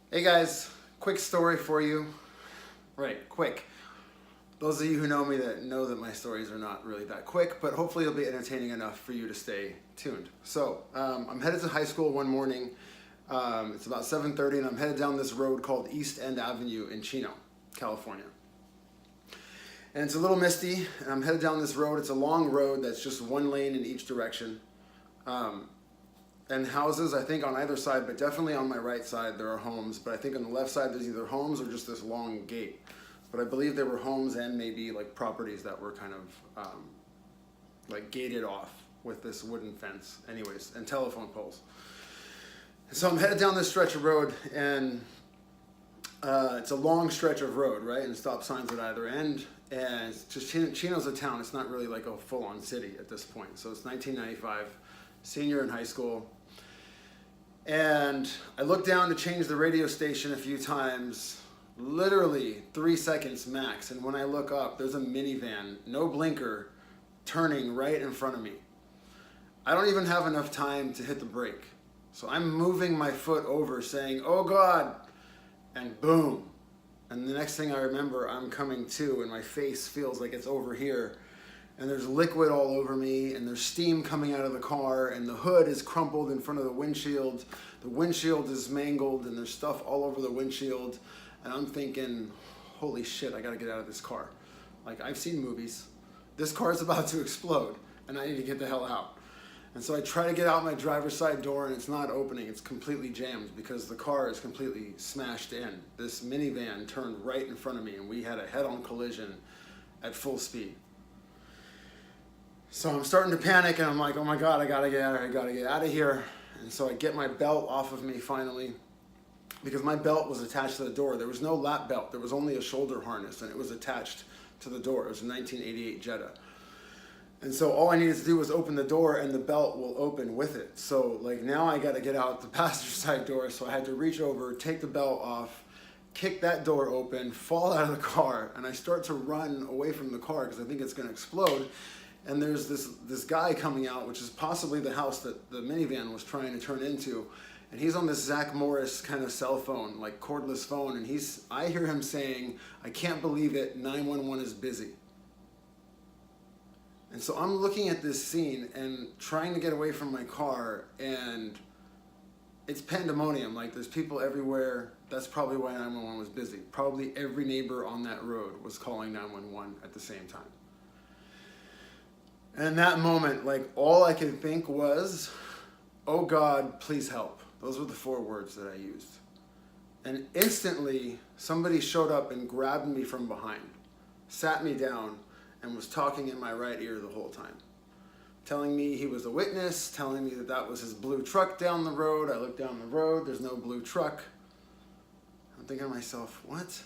Hey guys, quick story for you. Right, quick. Those of you who know me that know that my stories are not really that quick, but hopefully it'll be entertaining enough for you to stay tuned. So, I'm headed to high school one morning. It's about 7:30 and I'm headed down this road called East End Avenue in Chino, California. And it's a little misty and I'm headed down this road. It's a long road that's just one lane in each direction. And houses, I think, on either side, but definitely on my right side there are homes. But I think on the left side there's either homes or just this long gate. But I believe there were homes and maybe like properties that were kind of like gated off with this wooden fence. Anyways, and telephone poles. So I'm headed down this stretch of road, and it's a long stretch of road, right? And stop signs at either end. And it's just Chino's a town. It's not really like a full-on city at this point. So it's 1995, senior in high school. And I looked down to change the radio station a few times, literally 3 seconds max. And when I look up, there's a minivan, no blinker, turning right in front of me. I don't even have enough time to hit the brake. So I'm moving my foot over saying, "Oh God," and boom. And the next thing I remember, I'm coming to and my face feels like it's over here. And there's liquid all over me, and there's steam coming out of the car, and the hood is crumpled in front of the windshield. The windshield is mangled, and there's stuff all over the windshield. And I'm thinking, holy shit, I gotta get out of this car. Like, I've seen movies. This car is about to explode, and I need to get the hell out. And so I try to get out my driver's side door, and it's not opening. It's completely jammed because the car is completely smashed in. This minivan turned right in front of me, and we had a head-on collision at full speed. So I'm starting to panic, and I'm like, oh my God, I gotta get out of here. And so I get my belt off of me finally, because my belt was attached to the door. There was no lap belt, there was only a shoulder harness, and it was attached to the door. It was a 1988 Jetta. And so all I needed to do was open the door, and the belt will open with it. So like now I gotta get out the passenger side door, so I had to reach over, take the belt off, kick that door open, fall out of the car, and I start to run away from the car because I think it's gonna explode. And there's this guy coming out, which is possibly the house that the minivan was trying to turn into. And he's on this Zach Morris kind of cell phone, like cordless phone. And I hear him saying, "I can't believe it, 911 is busy." And so I'm looking at this scene and trying to get away from my car, and it's pandemonium. Like, there's people everywhere. That's probably why 911 was busy. Probably every neighbor on that road was calling 911 at the same time. And in that moment, like, all I could think was, "Oh God, please help." Those were the 4 words that I used. And instantly, somebody showed up and grabbed me from behind, sat me down, and was talking in my right ear the whole time. Telling me he was a witness, telling me that that was his blue truck down the road. I look down the road, there's no blue truck. I'm thinking to myself, what?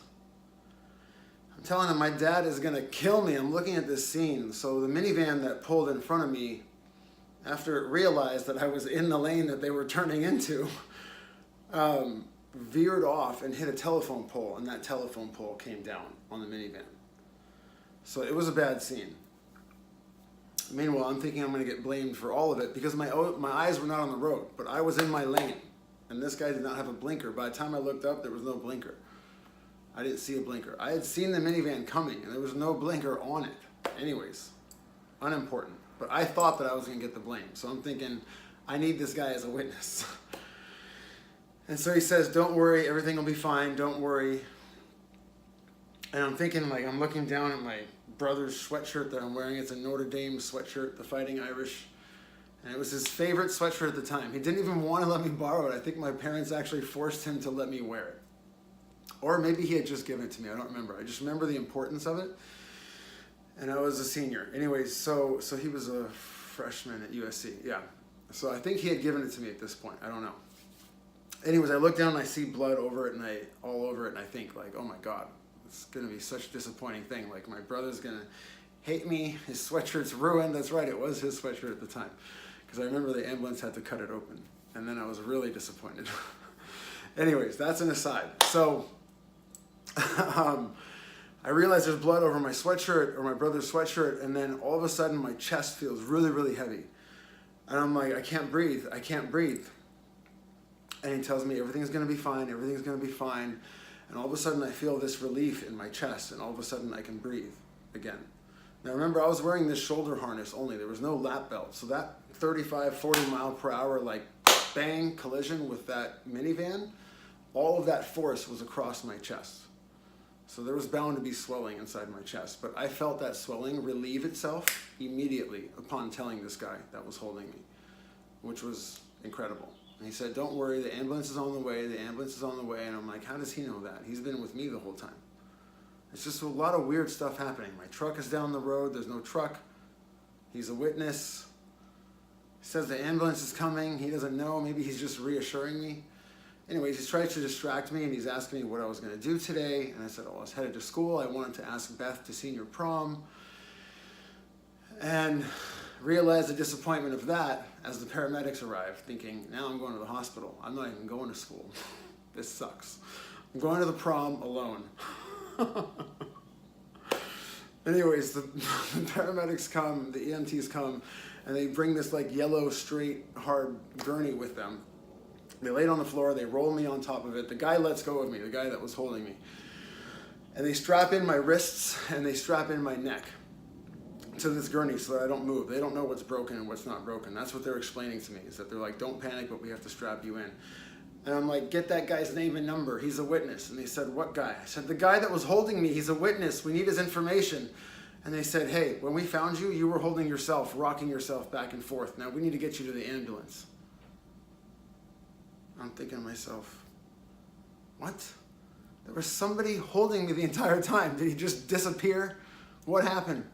I'm telling him my dad is gonna kill me. I'm looking at this scene. So the minivan that pulled in front of me, after it realized that I was in the lane that they were turning into, veered off and hit a telephone pole, and that telephone pole came down on the minivan. So it was a bad scene. Meanwhile, I'm thinking I'm gonna get blamed for all of it because my eyes were not on the road, but I was in my lane, and this guy did not have a blinker. By the time I looked up, there was no blinker. I didn't see a blinker. I had seen the minivan coming, and there was no blinker on it. Anyways, unimportant. But I thought that I was gonna get the blame. So I'm thinking, I need this guy as a witness. And so he says, "Don't worry, everything will be fine, don't worry." And I'm thinking, like, I'm looking down at my brother's sweatshirt that I'm wearing. It's a Notre Dame sweatshirt, the Fighting Irish. And it was his favorite sweatshirt at the time. He didn't even want to let me borrow it. I think my parents actually forced him to let me wear it. Or maybe he had just given it to me, I don't remember. I just remember the importance of it. And I was a senior. Anyways, so he was a freshman at USC, yeah. So I think he had given it to me at this point, I don't know. Anyways, I look down and I see blood over it, and all over it, and I think, like, oh my God, it's gonna be such a disappointing thing. Like, my brother's gonna hate me, his sweatshirt's ruined. That's right, it was his sweatshirt at the time. Because I remember the ambulance had to cut it open. And then I was really disappointed. Anyways, that's an aside. So, I realize there's blood over my sweatshirt, or my brother's sweatshirt, and then all of a sudden my chest feels really, really heavy. And I'm like, I can't breathe. And he tells me everything's going to be fine, everything's going to be fine. And all of a sudden I feel this relief in my chest, and all of a sudden I can breathe again. Now remember, I was wearing this shoulder harness only. There was no lap belt. So that 35, 40 mile per hour, like bang collision with that minivan, all of that force was across my chest. So there was bound to be swelling inside my chest. But I felt that swelling relieve itself immediately upon telling this guy that was holding me, which was incredible. And he said, don't worry, the ambulance is on the way, the ambulance is on the way. And I'm like, how does he know that? He's been with me the whole time. It's just a lot of weird stuff happening. My truck is down the road, there's no truck. He's a witness. He says the ambulance is coming, he doesn't know, maybe he's just reassuring me. Anyways, he's trying to distract me, and he's asking me what I was gonna do today. And I said, oh, I was headed to school. I wanted to ask Beth to senior prom. And realized the disappointment of that as the paramedics arrived, thinking, now I'm going to the hospital. I'm not even going to school. This sucks. I'm going to the prom alone. Anyways, the paramedics come, the EMTs come, and they bring this like yellow, straight, hard gurney with them. They lay it on the floor, they roll me on top of it. The guy lets go of me, the guy that was holding me. And they strap in my wrists and they strap in my neck to this gurney so that I don't move. They don't know what's broken and what's not broken. That's what they're explaining to me, is that they're like, don't panic, but we have to strap you in. And I'm like, get that guy's name and number. He's a witness. And they said, what guy? I said, the guy that was holding me, he's a witness. We need his information. And they said, hey, when we found you, you were holding yourself, rocking yourself back and forth. Now we need to get you to the ambulance. I'm thinking to myself, what? There was somebody holding me the entire time. Did he just disappear? What happened?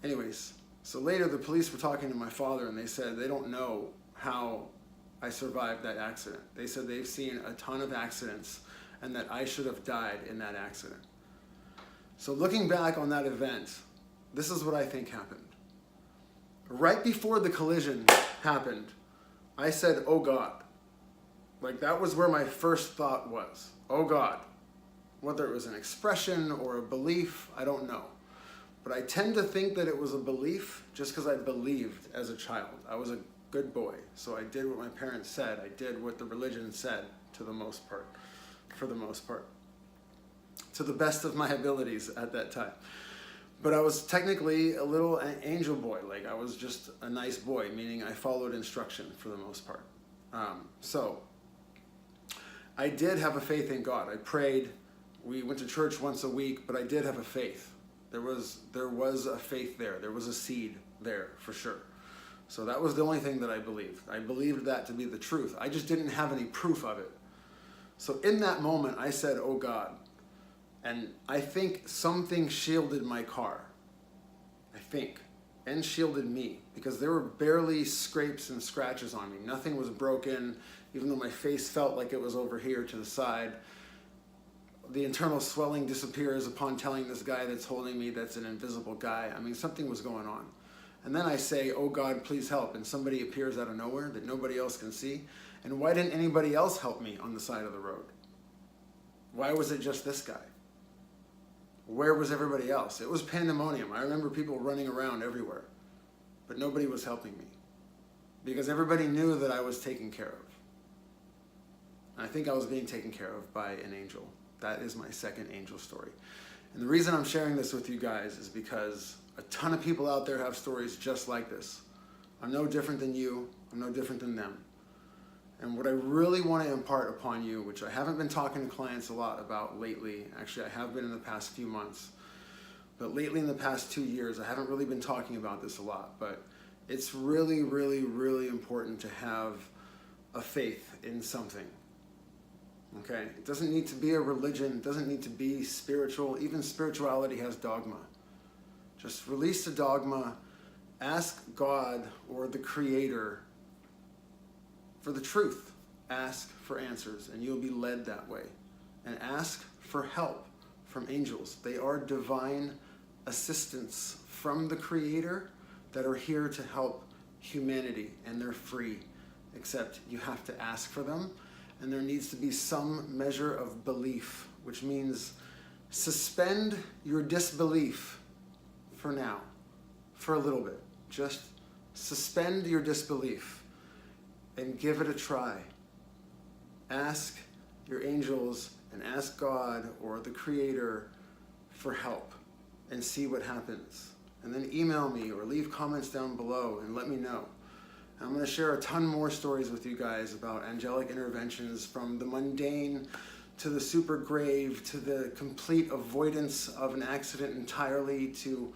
Anyways, so later the police were talking to my father, and they said they don't know how I survived that accident. They said they've seen a ton of accidents and that I should have died in that accident. So looking back on that event, this is what I think happened. Right before the collision happened, I said, oh God. Like, that was where my first thought was. Oh God. Whether it was an expression or a belief, I don't know. But I tend to think that it was a belief just because I believed as a child. I was a good boy, so I did what my parents said. I did what the religion said, to the most part, for the most part, to the best of my abilities at that time. But I was technically a little angel boy. Like, I was just a nice boy, meaning I followed instruction for the most part. So I did have a faith in God. I prayed. We went to church once a week, but I did have a faith. There was a faith there. There was a seed there for sure. So that was the only thing that I believed. I believed that to be the truth. I just didn't have any proof of it. So in that moment, I said, oh God. And I think something shielded my car. I think. And shielded me. Because there were barely scrapes and scratches on me. Nothing was broken, even though my face felt like it was over here to the side. The internal swelling disappears upon telling this guy that's holding me that's an invisible guy. I mean, something was going on. And then I say, oh God, please help. And somebody appears out of nowhere that nobody else can see. And why didn't anybody else help me on the side of the road? Why was it just this guy? Where was everybody else? It was pandemonium. I remember people running around everywhere. But nobody was helping me. Because everybody knew that I was taken care of. And I think I was being taken care of by an angel. That is my second angel story. And the reason I'm sharing this with you guys is because a ton of people out there have stories just like this. I'm no different than you. I'm no different than them. And what I really want to impart upon you, which I haven't been talking to clients a lot about lately, actually I have been in the past few months, but lately in the past 2 years, I haven't really been talking about this a lot, but it's really, really, really important to have a faith in something. Okay? It doesn't need to be a religion. It doesn't need to be spiritual. Even spirituality has dogma. Just release the dogma. Ask God or the Creator for the truth. Ask for answers, and you'll be led that way. And ask for help from angels. They are divine assistants from the Creator that are here to help humanity, and they're free, except you have to ask for them. And there needs to be some measure of belief, which means suspend your disbelief for now, for a little bit. Just suspend your disbelief and give it a try. ask your angels and ask God or the Creator for help and see what happens. And then email me or leave comments down below and let me know. I'm going to share a ton more stories with you guys about angelic interventions, from the mundane to the super grave to the complete avoidance of an accident entirely, to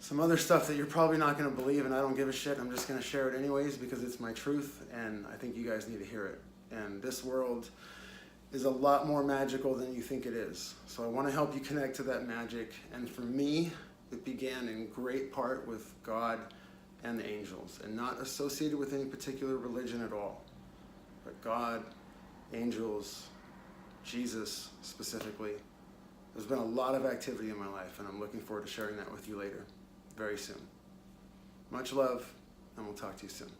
some other stuff that you're probably not going to believe, and I don't give a shit. I'm just going to share it anyways because it's my truth and I think you guys need to hear it. And this world is a lot more magical than you think it is. So I want to help you connect to that magic. And for me, it began in great part with God and the angels, and not associated with any particular religion at all. But God, angels, Jesus specifically. There's been a lot of activity in my life, and I'm looking forward to sharing that with you later, very soon. Much love, and we'll talk to you soon.